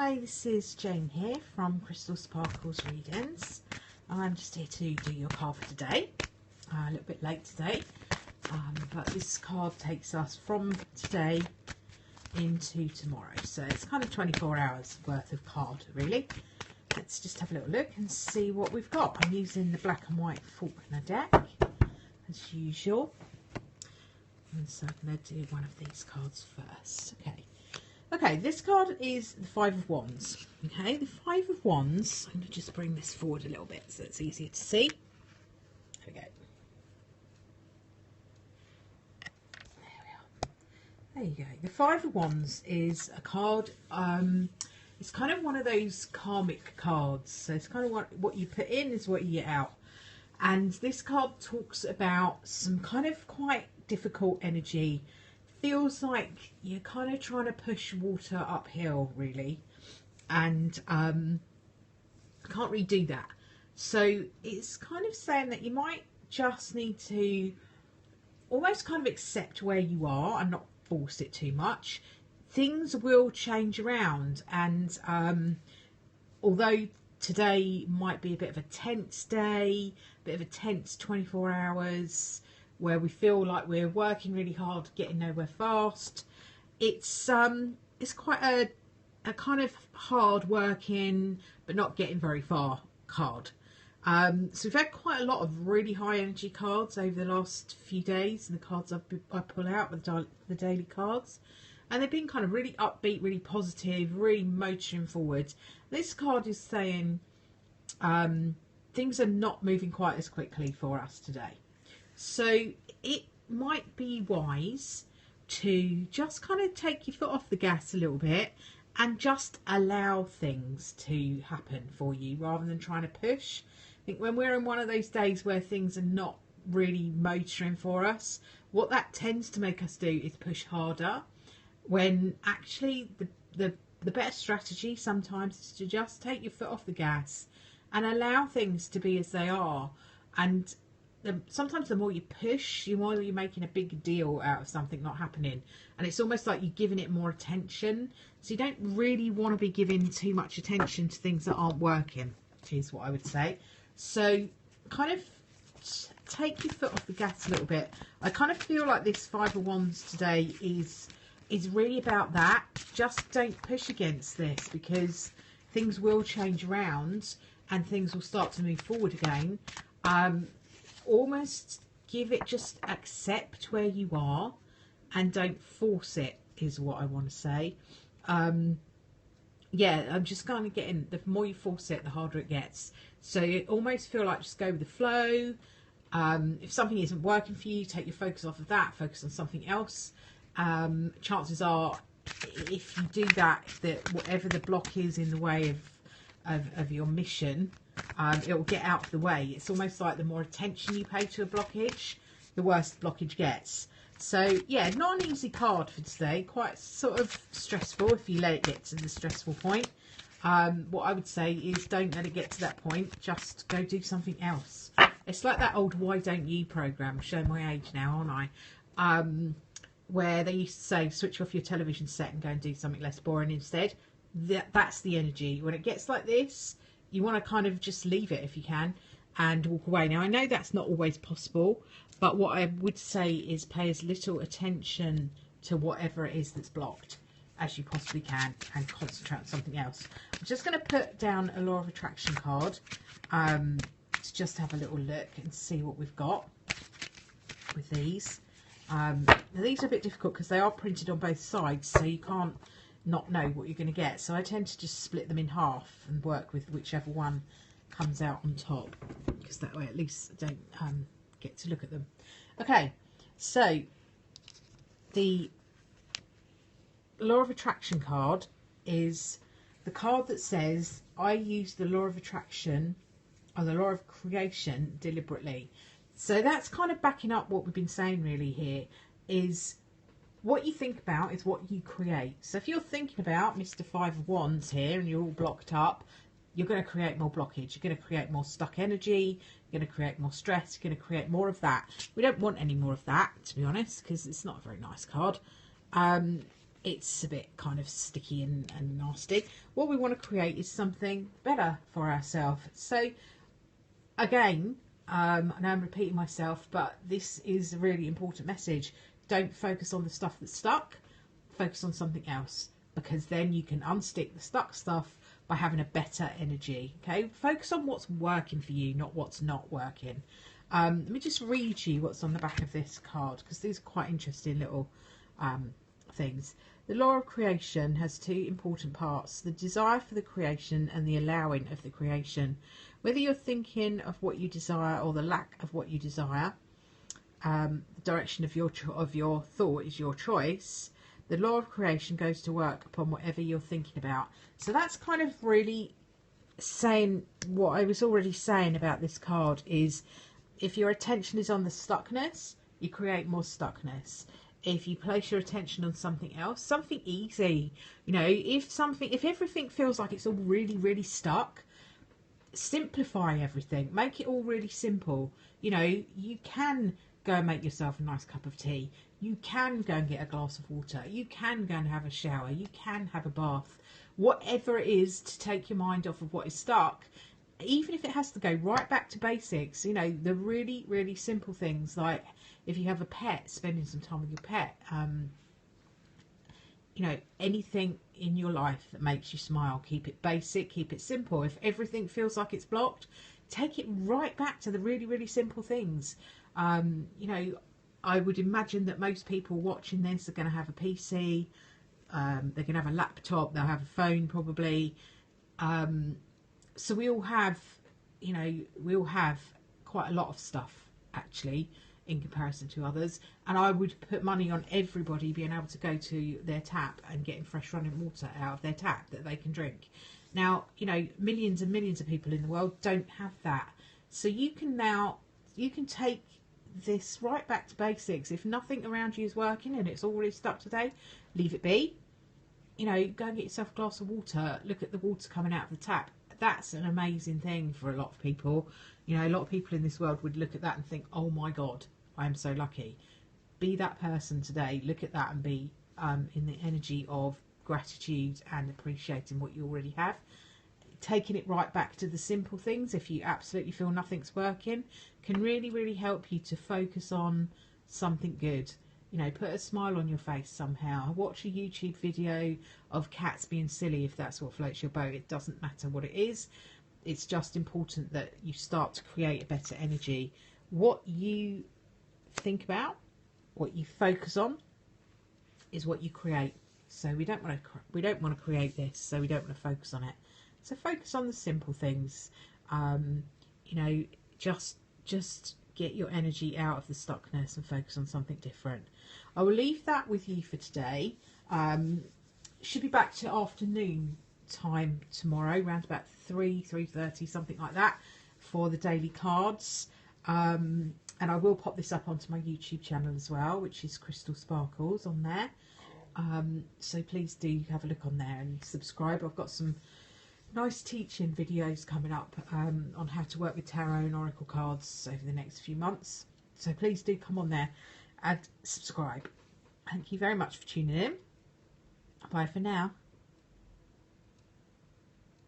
Hi, this is Jane here from Crystal Sparkles Readings. I'm just here to do your card for today. A little bit late today, but this card takes us from today into tomorrow. So it's kind of 24 hours worth of card, really. Let's just have a little look and see what we've got. I'm using the black and white Faulkner deck, as usual. And so I'm going to do one of these cards first. Okay, this card is the Five of Wands. Okay, the Five of Wands, I'm going to just bring this forward a little bit so it's easier to see. There we go. There we are. There you go. The Five of Wands is a card, it's kind of one of those karmic cards. So it's kind of what you put in is what you get out. And this card talks about some kind of quite difficult energy. Feels like you're kind of trying to push water uphill, really, and can't really do that. So it's kind of saying that you might just need to almost kind of accept where you are and not force it too much. Things will change around, and although today might be a bit of a tense day, a bit of a tense 24 hours, where we feel like we're working really hard, getting nowhere fast. It's quite a kind of hard working, but not getting very far card. So we've had quite a lot of really high energy cards over the last few days, and the cards I pull out with the daily cards, and they've been kind of really upbeat, really positive, really motoring forward. This card is saying things are not moving quite as quickly for us today. So it might be wise to just kind of take your foot off the gas a little bit and just allow things to happen for you rather than trying to push. I think when we're in one of those days where things are not really motoring for us, what that tends to make us do is push harder, when actually the better strategy sometimes is to just take your foot off the gas and allow things to be as they are. And sometimes the more you push, the more you're making a big deal out of something not happening, and it's almost like you're giving it more attention. So you don't really want to be giving too much attention to things that aren't working, is what I would say. So kind of take your foot off the gas a little bit. I kind of feel like this Five of Wands today is really about that. Just don't push against this, because things will change around and things will start to move forward again. Almost give it, just accept where you are and don't force it, is what I want to say. Yeah, I'm just kind of getting, the more you force it, the harder it gets. So you almost feel like just go with the flow. If something isn't working for you, take your focus off of that, focus on something else. Chances are, if you do that, that whatever the block is in the way of your mission, it will get out of the way. It's almost like the more attention you pay to a blockage, the worse the blockage gets. So yeah, not an easy card for today, quite sort of stressful if you let it get to the stressful point. What I would say is don't let it get to that point, just go do something else. It's like that old Why Don't You program, showing my age now, aren't I, where they used to say switch off your television set and go and do something less boring instead. That's the energy. When it gets like this, you want to kind of just leave it if you can and walk away. Now, I know that's not always possible, but what I would say is pay as little attention to whatever it is that's blocked as you possibly can and concentrate on something else. I'm just going to put down a Law of Attraction card to just have a little look and see what we've got with these. These are a bit difficult because they are printed on both sides, so you can't not know what you're going to get. So I tend to just split them in half and work with whichever one comes out on top, because that way at least I don't get to look at them. Okay, so the Law of Attraction card is the card that says I use the Law of Attraction or the Law of Creation deliberately. So that's kind of backing up what we've been saying really here, is what you think about is what you create. So if you're thinking about Mr. Five of Wands here and you're all blocked up, you're going to create more blockage. You're going to create more stuck energy. You're going to create more stress. You're going to create more of that. We don't want any more of that, to be honest, because it's not a very nice card. it's a bit kind of sticky and nasty. What we want to create is something better for ourselves. So again, I know I'm repeating myself, but this is a really important message. Don't focus on the stuff that's stuck, focus on something else, because then you can unstick the stuck stuff by having a better energy. Okay, focus on what's working for you, not what's not working. Let me just read you what's on the back of this card, because these are quite interesting little things. The law of creation has two important parts: the desire for the creation and the allowing of the creation. Whether you're thinking of what you desire or the lack of what you desire, the direction of your thought is your choice. The law of creation goes to work upon whatever you're thinking about. So that's kind of really saying what I was already saying about this card is, if your attention is on the stuckness, you create more stuckness. If you place your attention on something else, something easy, you know, if everything feels like it's all really, really stuck, simplify everything, make it all really simple. You know, you can go and make yourself a nice cup of tea, you can go and get a glass of water, you can go and have a shower, you can have a bath, whatever it is to take your mind off of what is stuck. Even if it has to go right back to basics, you know, the really, really simple things, like if you have a pet, spending some time with your pet, you know, anything in your life that makes you smile, keep it basic, keep it simple. If everything feels like it's blocked, take it right back to the really, really simple things. You know, I would imagine that most people watching this are going to have a PC, they're going to have a laptop, they'll have a phone probably. So we all have, you know, we all have quite a lot of stuff actually in comparison to others, and I would put money on everybody being able to go to their tap and getting fresh running water out of their tap that they can drink. Now, you know, millions and millions of people in the world don't have that, so you can take this right back to basics. If nothing around you is working and it's already stuck today, leave it be. You know, go and get yourself a glass of water, look at the water coming out of the tap. That's an amazing thing for a lot of people. You know, a lot of people in this world would look at that and think, oh my God, I am so lucky. Be that person today. Look at that and be in the energy of gratitude and appreciating what you already have. Taking it right back to the simple things, if you absolutely feel nothing's working, can really, really help you to focus on something good. You know, put a smile on your face somehow. Watch a YouTube video of cats being silly if that's what floats your boat. It doesn't matter what it is. It's just important that you start to create a better energy. What you think about, what you focus on, is what you create. So we don't want to create this, so we don't want to focus on it. So focus on the simple things. You know, just get your energy out of the stuckness and focus on something different. I will leave that with you for today. Should be back to afternoon time tomorrow, around about 3:30, something like that, for the daily cards. And I will pop this up onto my YouTube channel as well, which is Crystal Sparkles on there. So please do have a look on there and subscribe. I've got some nice teaching videos coming up on how to work with tarot and oracle cards over the next few months. So please do come on there and subscribe. Thank you very much for tuning in. Bye for now.